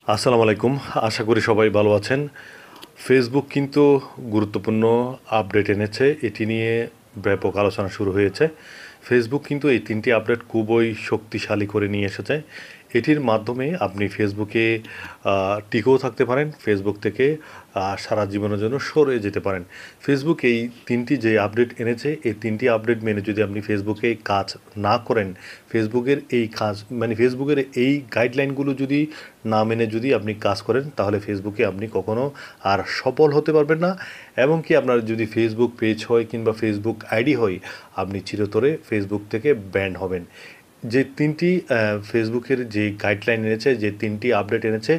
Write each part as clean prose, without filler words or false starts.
আসসালামু আলাইকুম। আশা করি সবাই ভালো আছেন। ফেসবুক কিন্তু গুরুত্বপূর্ণ আপডেট এনেছে। এটি নিয়ে ব্যাপক আলোচনা শুরু হয়েছে। ফেসবুক কিন্তু এই ৩টি আপডেট খুবই শক্তিশালী করে নিয়ে এসেছে। এটির মাধ্যমে আপনি ফেসবুকে টিকেও থাকতে পারেন, ফেসবুক থেকে সারা জীবনের জন্য সরে যেতে পারেন। ফেসবুক এই ৩টি যে আপডেট এনেছে, এই ৩টি আপডেট মেনে যদি আপনি ফেসবুকে কাজ না করেন, ফেসবুকের এই কাজ মানে ফেসবুকের এই গাইডলাইনগুলো যদি না মেনে যদি আপনি কাজ করেন, তাহলে ফেসবুকে আপনি কখনো আর সফল হতে পারবেন না। এবং কি আপনার যদি ফেসবুক পেজ হয় কিংবা ফেসবুক আইডি হয়, আপনি চিরতরে ফেসবুক থেকে ব্যান হবেন। যে ৩টি ফেসবুকের যে গাইডলাইন এনেছে, যে ৩টি আপডেট এনেছে,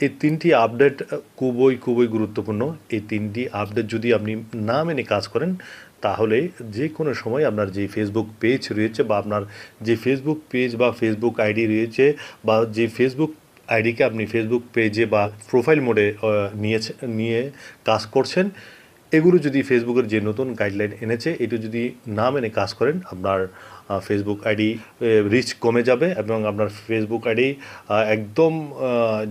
এই ৩টি আপডেট খুবই গুরুত্বপূর্ণ। এই ৩টি আপডেট যদি আপনি না মেনে কাজ করেন, তাহলে যে কোনো সময় আপনার যে ফেসবুক পেজ রয়েছে বা আপনার যে ফেসবুক পেজ বা ফেসবুক আইডি রয়েছে বা যে ফেসবুক আইডিকে আপনি ফেসবুক পেজে বা প্রোফাইল মোডে নিয়ে কাজ করছেন, এগুলো যদি ফেসবুকের যে নতুন গাইডলাইন এনেছে এটি যদি না মেনে কাজ করেন, আপনার ফেসবুক আইডি রিচ কমে যাবে এবং আপনার ফেসবুক আইডি একদম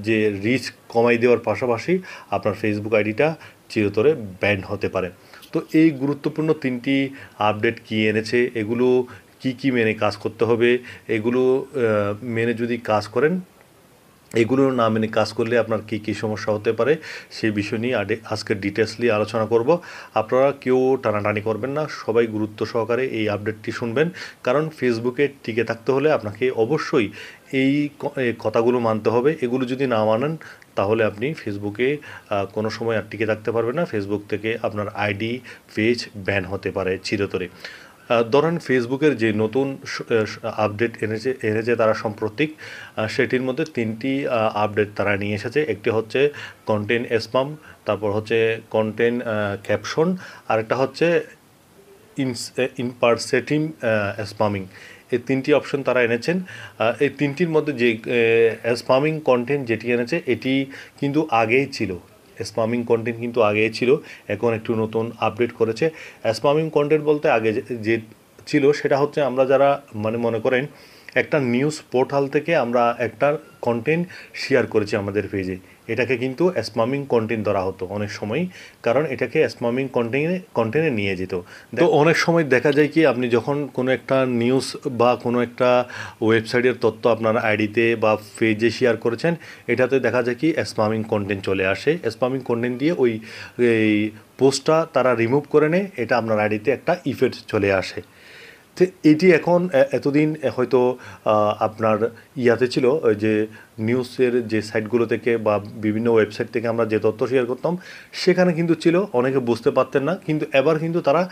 যে রিচ কমাই দেওয়ার পাশাপাশি আপনার ফেসবুক আইডিটা চিরতরে ব্যান হতে পারে। তো এই গুরুত্বপূর্ণ ৩টি আপডেট কী এনেছে, এগুলো কি মেনে কাজ করতে হবে, এগুলো মেনে যদি কাজ করেন, এগুলো না মেনে কাজ করলে আপনার কী সমস্যা হতে পারে, সেই বিষয় নিয়ে আজকে ডিটেলসলি আলোচনা করব। আপনারা কেউ টানাটানি করবেন না, সবাই গুরুত্ব সহকারে এই আপডেটটি শুনবেন। কারণ ফেসবুকে টিকে থাকতে হলে আপনাকে অবশ্যই এই কথাগুলো মানতে হবে। এগুলো যদি না মানেন, তাহলে আপনি ফেসবুকে কোনো সময় আর টিকে থাকতে পারবেন না। ফেসবুক থেকে আপনার আইডি পেজ ব্যান হতে পারে চিরতরে। ধরেন ফেসবুকের যে নতুন আপডেট এনেছে তারা সাম্প্রতিক, সেটির মধ্যে 3টি আপডেট তারা নিয়ে এসেছে। একটি হচ্ছে কন্টেন্ট স্প্যাম, তারপর হচ্ছে কন্টেন্ট ক্যাপশন, আরেকটা হচ্ছে ইনপারসেটিভ স্প্যামিং। এই 3টি অপশন তারা এনেছেন। এই 3টির মধ্যে যে স্প্যামিং কন্টেন্ট যেটি এনেছে, এটি কিন্তু আগেই ছিল। স্প্যামিং কন্টেন্ট কিন্তু আগেই ছিল, এখন একটু নতুন আপডেট করেছে। স্প্যামিং কন্টেন্ট বলতে আগে যে ছিল সেটা হচ্ছে, আমরা যারা মনে করেন একটা নিউজ পোর্টাল থেকে আমরা একটা কন্টেন্ট শেয়ার করেছি আমাদের পেজে, এটাকে কিন্তু স্প্যামিং কন্টেন্ট ধরা হতো অনেক সময়, কারণ এটাকে স্প্যামিং কন্টেন্টে নিয়ে যেত। তো অনেক সময় দেখা যায় কি, আপনি যখন কোনো একটা নিউজ বা কোনো একটা ওয়েবসাইটের তথ্য আপনার আইডিতে বা পেজে শেয়ার করেছেন, এটাতে দেখা যায় কি স্প্যামিং কন্টেন্ট চলে আসে। স্প্যামিং কন্টেন্ট দিয়ে এই পোস্টটা তারা রিমুভ করে নেয়, এটা আপনার আইডিতে একটা ইফেক্ট চলে আসে। তো এটি এখন এতদিন হয়তো আপনার ইয়াতে ছিল, ওই যে নিউজের যে সাইটগুলো থেকে বা বিভিন্ন ওয়েবসাইট থেকে আমরা যে তথ্য শেয়ার করতাম, সেখানে কিন্তু ছিল, অনেকে বুঝতে পারতেন না। কিন্তু এবার কিন্তু তারা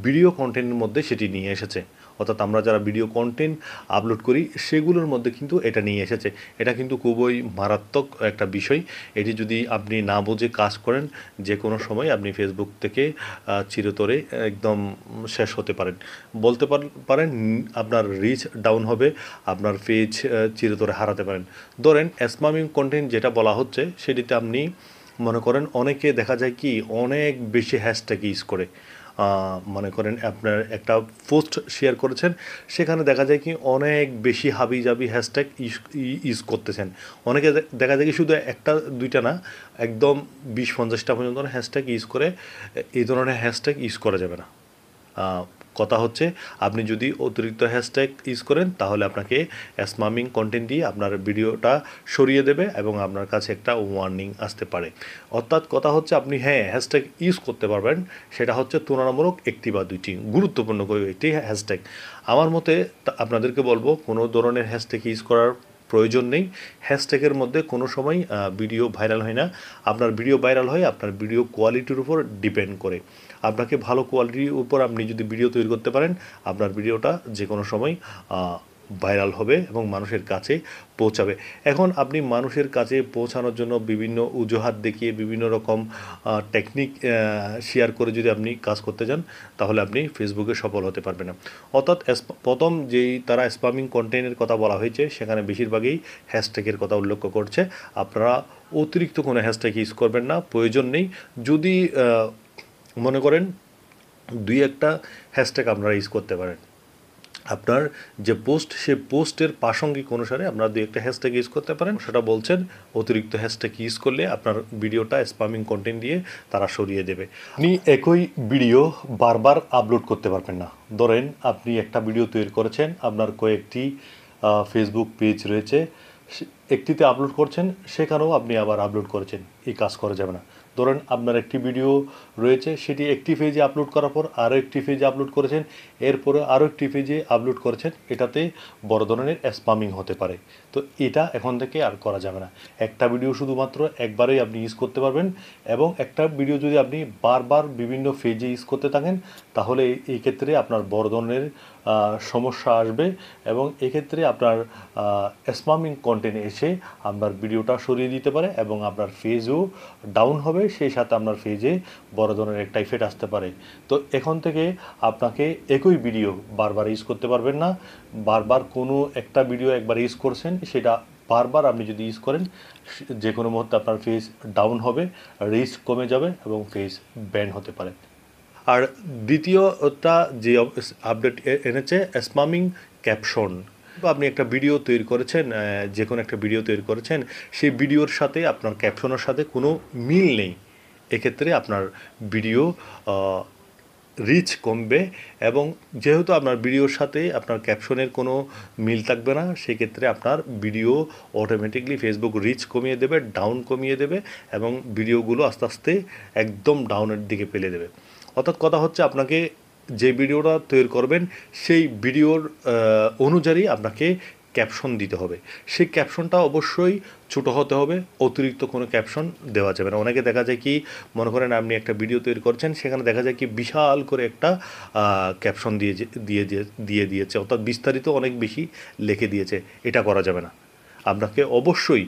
ভিডিও কন্টেন্টের মধ্যে সেটি নিয়ে এসেছে। অর্থাৎ আমরা যারা ভিডিও কন্টেন্ট আপলোড করি, সেগুলোর মধ্যে কিন্তু এটা নিয়ে এসেছে। এটা কিন্তু খুবই মারাত্মক একটা বিষয়। এটি যদি আপনি না বুঝে কাজ করেন, যে কোনো সময় আপনি ফেসবুক থেকে চিরতরে একদম শেষ হতে পারেন। বলতে পারেন আপনার রিচ ডাউন হবে, আপনার পেজ চিরতরে হারাতে পারেন। ধরেন স্প্যামিং কন্টেন্ট যেটা বলা হচ্ছে, সেটিতে আপনি মনে করেন অনেকে দেখা যায় কি অনেক বেশি হ্যাশট্যাগ ইউজ করে। মনে করেন আপনার একটা পোস্ট শেয়ার করেছেন, সেখানে দেখা যায় কি অনেক বেশি হাবিজাবি হ্যাশট্যাগ ইউজ করতেছেন। অনেকে দেখা যায় কি শুধু একটা দুইটা না, একদম 20-50টা পর্যন্ত হ্যাশট্যাগ ইউজ করে। এই ধরনের হ্যাশট্যাগ ইউজ করা যাবে না। কথা হচ্ছে, আপনি যদি অতিরিক্ত হ্যাশট্যাগ ইউজ করেন, তাহলে আপনাকে স্প্যামিং কন্টেন্ট দিয়ে আপনার ভিডিওটা সরিয়ে দেবে এবং আপনার কাছে একটা ওয়ার্নিং আসতে পারে। অর্থাৎ কথা হচ্ছে, আপনি হ্যাশট্যাগ ইউজ করতে পারবেন, সেটা হচ্ছে তুলনামূলক একটি বা দুইটি গুরুত্বপূর্ণ একটি হ্যাশট্যাগ। আমার মতে আপনাদেরকে বলবো, কোনো ধরনের হ্যাশট্যাগ ইউজ করার প্রয়োজন নেই। হ্যাশট্যাগের মধ্যে কোনো সময় ভিডিও ভাইরাল হয় না। আপনার ভিডিও ভাইরাল হয় আপনার ভিডিও কোয়ালিটির উপর ডিপেন্ড করে। আপনাকে ভালো কোয়ালিটির উপর আপনি যদি ভিডিও তৈরি করতে পারেন, আপনার ভিডিওটা যে কোনো সময় ভাইরাল হবে এবং মানুষের কাছে পৌঁছাবে। এখন আপনি মানুষের কাছে পৌঁছানোর জন্য বিভিন্ন অজুহাত দেখিয়ে বিভিন্ন রকম টেকনিক শেয়ার করে যদি আপনি কাজ করতে যান, তাহলে আপনি ফেসবুকে সফল হতে পারবেন না। অর্থাৎ প্রথম যেই তারা স্প্যামিং কন্টেন্টের কথা বলা হয়েছে, সেখানে বেশিরভাগই হ্যাশট্যাগের কথা উল্লেখ করছে। আপনারা অতিরিক্ত কোনো হ্যাশট্যাগ ইউজ করবেন না, প্রয়োজন নেই। যদি মনে করেন 2-1টা হ্যাশট্যাগ আপনারা ইউজ করতে পারেন। আপনার যে পোস্ট সে পোস্টের প্রাসঙ্গিক অনুসারে আপনারা দুই একটা হ্যাশট্যাগ ইউজ করতে পারেন। সেটা বলছেন অতিরিক্ত হ্যাশট্যাগ ইউজ করলে আপনার ভিডিওটা স্প্যামিং কন্টেন্ট দিয়ে তারা সরিয়ে দেবে। আপনি একই ভিডিও বারবার আপলোড করতে পারবেন না। ধরেন আপনি একটা ভিডিও তৈরি করেছেন, আপনার কয়েকটি ফেসবুক পেজ রয়েছে, একটিতে আপলোড করছেন, সেখানেও আপনি আবার আপলোড করেছেন, এই কাজ করা যাবে না। ধরেন আপনার একটি ভিডিও রয়েছে, সেটি একটি পেজে আপলোড করার পর আরও একটি পেজে আপলোড করেছেন, এরপরে আরও একটি পেজে আপলোড করেছেন, এটাতে বড় ধরনের স্প্যামিং হতে পারে। তো এটা এখন থেকে আর করা যাবে না। একটা ভিডিও শুধুমাত্র একবারেই আপনি ইউজ করতে পারবেন, এবং একটা ভিডিও যদি আপনি বারবার বিভিন্ন পেজে ইউজ করতে থাকেন, তাহলে এই ক্ষেত্রে আপনার বড় ধরনের সমস্যা আসবে, এবং এক্ষেত্রে আপনার স্প্যামিং কন্টেন্ট এসে আপনার ভিডিওটা সরিয়ে দিতে পারে, এবং আপনার পেজও ডাউন হবে, সেই সাথে আপনার পেজে বড় ধরনের একটা ইফেক্ট আসতে পারে। তো এখন থেকে আপনাকে একই ভিডিও বারবার ইউজ করতে পারবেন না। বারবার কোনো একটা ভিডিও একবার ইউজ করছেন, সেটা বারবার আপনি যদি ইউজ করেন, যে কোনো মুহূর্তে আপনার পেজ ডাউন হবে, রিচ কমে যাবে, এবং পেজ ব্যান হতে পারে। আর দ্বিতীয়টা যে আপডেট এনেছে স্প্যামিং ক্যাপশন। আপনি একটা ভিডিও তৈরি করেছেন, যে কোনো একটা ভিডিও তৈরি করেছেন, সেই ভিডিওর সাথে আপনার ক্যাপশনের সাথে কোনো মিল নেই, এক্ষেত্রে আপনার ভিডিও রিচ কমবে, এবং যেহেতু আপনার ভিডিওর সাথে আপনার ক্যাপশনের কোনো মিল থাকবে না, সেক্ষেত্রে আপনার ভিডিও অটোমেটিকলি ফেসবুক রিচ কমিয়ে দেবে, ডাউন কমিয়ে দেবে, এবং ভিডিওগুলো আস্তে আস্তে একদম ডাউনের দিকে ফেলে দেবে। অর্থাৎ কথা হচ্ছে, আপনাকে যে ভিডিওটা তৈরি করবেন সেই ভিডিওর অনুযায়ী আপনাকে ক্যাপশন দিতে হবে। সেই ক্যাপশনটা অবশ্যই ছোটো হতে হবে, অতিরিক্ত কোনো ক্যাপশন দেওয়া যাবে না। অনেকে দেখা যায় কি, মনে করেন আপনি একটা ভিডিও তৈরি করছেন, সেখানে দেখা যায় কি বিশাল করে একটা ক্যাপশন দিয়ে দিয়েছে, অর্থাৎ বিস্তারিত অনেক বেশি লিখে দিয়েছে। এটা করা যাবে না। আপনাকে অবশ্যই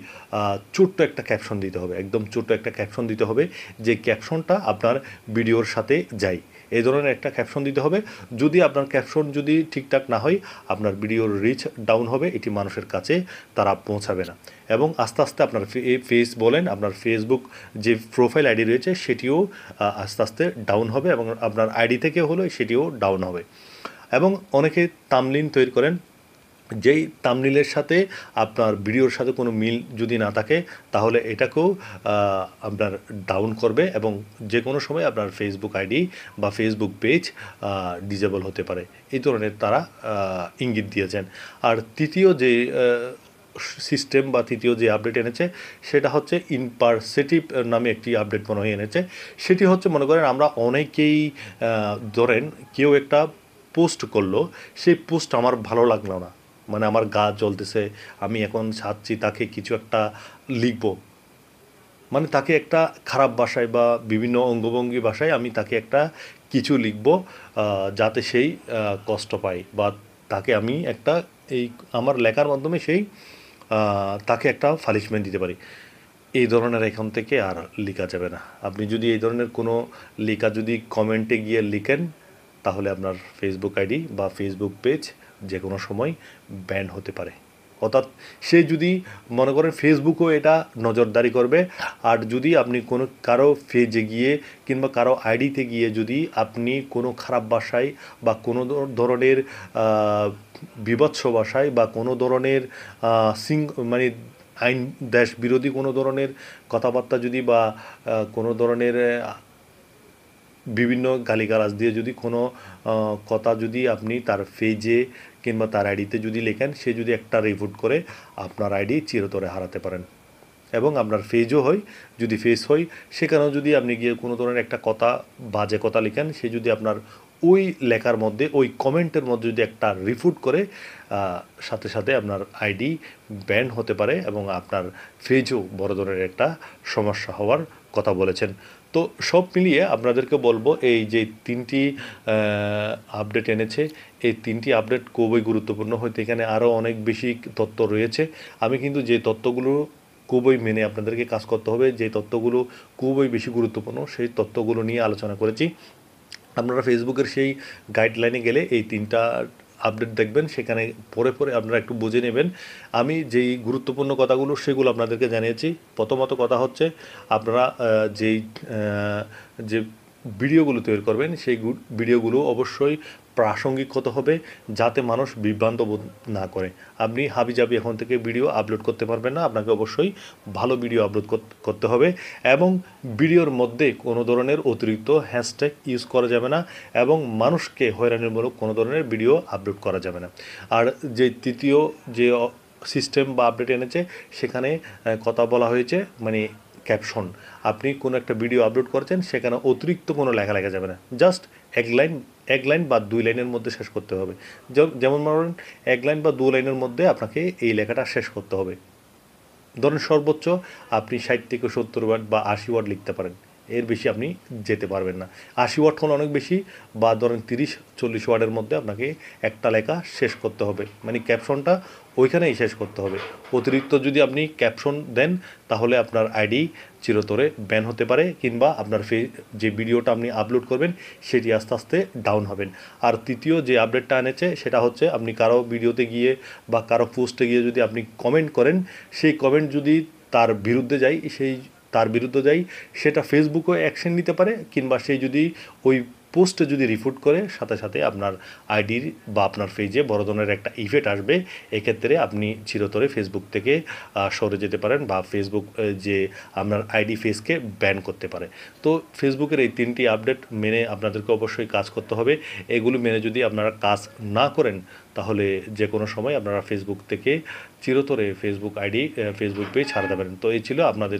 ছোট্ট একটা ক্যাপশন দিতে হবে, একদম ছোট্ট একটা ক্যাপশন দিতে হবে, যে ক্যাপশনটা আপনার ভিডিওর সাথে যায়, এই ধরনের একটা ক্যাপশন দিতে হবে। যদি আপনার ক্যাপশন যদি ঠিকঠাক না হয়, আপনার ভিডিওর রিচ ডাউন হবে, এটি মানুষের কাছে তারা পৌঁছাবে না, এবং আস্তে আস্তে আপনার ফেস বলেন, আপনার ফেসবুক যে প্রোফাইল আইডি রয়েছে সেটিও আস্তে আস্তে ডাউন হবে, এবং আপনার আইডি থেকে হলে সেটিও ডাউন হবে। এবং অনেকে থাম্বনেইল তৈরি করেন, যেই থাম্বনেইলের সাথে আপনার ভিডিওর সাথে কোনো মিল যদি না থাকে, তাহলে এটাকেও আপনার ডাউন করবে, এবং যে কোনো সময় আপনার ফেসবুক আইডি বা ফেসবুক পেজ ডিজেবল হতে পারে, এই ধরনের তারা ইঙ্গিত দিয়েছেন। আর তৃতীয় যে সিস্টেম বা তৃতীয় যে আপডেট এনেছে, সেটা হচ্ছে ইনপারসেটিভ নামে একটি আপডেট মনে হয় এনেছে। সেটি হচ্ছে, মনে করেন আমরা অনেকেই ধরেন কেউ একটা পোস্ট করলো, সেই পোস্ট আমার ভালো লাগলো না, মানে আমার গা জ্বলতেছে, আমি এখন চাচ্ছি তাকে কিছু একটা লিখব, মানে তাকে একটা খারাপ ভাষায় বা বিভিন্ন অঙ্গভঙ্গি ভাষায় আমি তাকে একটা কিছু লিখব, যাতে সেই কষ্ট পায়, বা তাকে আমি একটা এই আমার লেখার মাধ্যমে সেই তাকে একটা পানিশমেন্ট দিতে পারি। এই ধরনের এখান থেকে আর লেখা যাবে না। আপনি যদি এই ধরনের কোনো লেখা যদি কমেন্টে গিয়ে লিখেন, তাহলে আপনার ফেসবুক আইডি বা ফেসবুক পেজ যে কোনো সময় ব্যান হতে পারে। অর্থাৎ সে যদি মনে করেন ফেসবুকও এটা নজরদারি করবে, আর যদি আপনি কোনো কারো পেজে গিয়ে কিংবা কারো আইডিতে গিয়ে যদি আপনি কোনো খারাপ ভাষায় বা কোনো ধরনের বিভৎস ভাষায় বা কোনো ধরনের মানে আইন দেশ বিরোধী কোনো ধরনের কথাবার্তা যদি বা কোনো ধরনের বিভিন্ন গালিগালাজ দিয়ে যদি কোনো কথা যদি আপনি তার পেজে কিংবা তার আইডিতে যদি লেখেন, সে যদি একটা রিপোর্ট করে, আপনার আইডি চিরতরে হারাতে পারেন। এবং আপনার পেজও হয়, যদি পেজ হয়, সেখানেও যদি আপনি গিয়ে কোনো ধরনের একটা কথা, বাজে কথা লেখেন, সে যদি আপনার ওই লেখার মধ্যে, ওই কমেন্টের মধ্যে যদি একটা রিপোর্ট করে, সাথে সাথে আপনার আইডি ব্যান হতে পারে, এবং আপনার পেজও বড় ধরনের একটা সমস্যা হওয়ার কথা বলেছেন। তো সব মিলিয়ে আপনাদেরকে বলবো, এই যে তিনটি আপডেট এনেছে, এই তিনটি আপডেট খুবই গুরুত্বপূর্ণ, হয়তো এখানে আরও অনেক বেশি তথ্য রয়েছে। আমি কিন্তু যে তথ্যগুলো খুবই মেনে আপনাদেরকে কাজ করতে হবে, যে তথ্যগুলো খুবই বেশি গুরুত্বপূর্ণ, সেই তথ্যগুলো নিয়ে আলোচনা করেছি। আপনারা ফেসবুকের সেই গাইডলাইনে গেলে এই তিনটা আপডেট দেখবেন, সেখানে পরে পরে আপনারা একটু বুঝে নেবেন। আমি যেই গুরুত্বপূর্ণ কথাগুলো সেগুলো আপনাদেরকে জানিয়েছি। প্রথমত কথা হচ্ছে, আপনারা যে ভিডিওগুলো তৈরি করবেন, সেই ভিডিওগুলো অবশ্যই প্রাসঙ্গিক হতে হবে, যাতে মানুষ বিভ্রান্ত বোধ না করে। আপনি হাবিজাবি এখন থেকে ভিডিও আপলোড করতে পারবেন না, আপনাকে অবশ্যই ভালো ভিডিও আপলোড করতে হবে এবং ভিডিওর মধ্যে কোনো ধরনের অতিরিক্ত হ্যাশট্যাগ ইউজ করা যাবে না এবং মানুষকে হয়রানিমূলক কোনো ধরনের ভিডিও আপলোড করা যাবে না। আর যে তৃতীয় যে সিস্টেম বা আপডেট এনেছে, সেখানে কথা বলা হয়েছে মানে ক্যাপশন। আপনি কোনো একটা ভিডিও আপলোড করেছেন, সেখানে অতিরিক্ত কোনো লেখা লেখা যাবে না, জাস্ট এক লাইন বা 2 লাইনের মধ্যে শেষ করতে হবে। যেমন ধরেন 1 লাইন বা 2 লাইনের মধ্যে আপনাকে এই লেখাটা শেষ করতে হবে। ধরেন সর্বোচ্চ আপনি 60 থেকে 70 ওয়ার্ড বা 80 ওয়ার্ড লিখতে পারেন, এর বেশি আপনি যেতে পারবেন না। 80 ওয়ার্ড হলো অনেক বেশি, বা ধরেন 30-40 ওয়ার্ডের মধ্যে আপনাকে একটা লেখা শেষ করতে হবে, মানে ক্যাপশনটা ওইখানেই শেষ করতে হবে। অতিরিক্ত যদি আপনি ক্যাপশন দেন, তাহলে আপনার আইডি চিরতরে ব্যান হতে পারে, কিংবা আপনার যে ভিডিওটা আপনি আপলোড করবেন সেটি আস্তে আস্তে ডাউন হবেন। আর তৃতীয় যে আপডেটটা এনেছে, সেটা হচ্ছে আপনি কারো ভিডিওতে গিয়ে বা কারো পোস্টে গিয়ে যদি আপনি কমেন্ট করেন, সেই কমেন্ট যদি তার বিরুদ্ধে যায়, সেটা ফেসবুকও অ্যাকশন নিতে পারে, কিংবা সেই যদি ওই পোস্টে যদি রিপোর্ট করে, সাথে সাথে আপনার আইডির বা আপনার পেজে বড় ধরনের একটা ইফেক্ট আসবে। এক্ষেত্রে আপনি চিরতরে ফেসবুক থেকে সরে যেতে পারেন, বা ফেসবুক যে আপনার আইডি ফেসকে ব্যান করতে পারে। তো ফেসবুকের এই 3টি আপডেট মেনে আপনাদেরকে অবশ্যই কাজ করতে হবে। এগুলো মেনে যদি আপনারা কাজ না করেন, তাহলে যে কোনো সময় আপনারা ফেসবুক থেকে চিরতরে ফেসবুক পেজ হারাতে পারেন। তো এই ছিল আপনাদের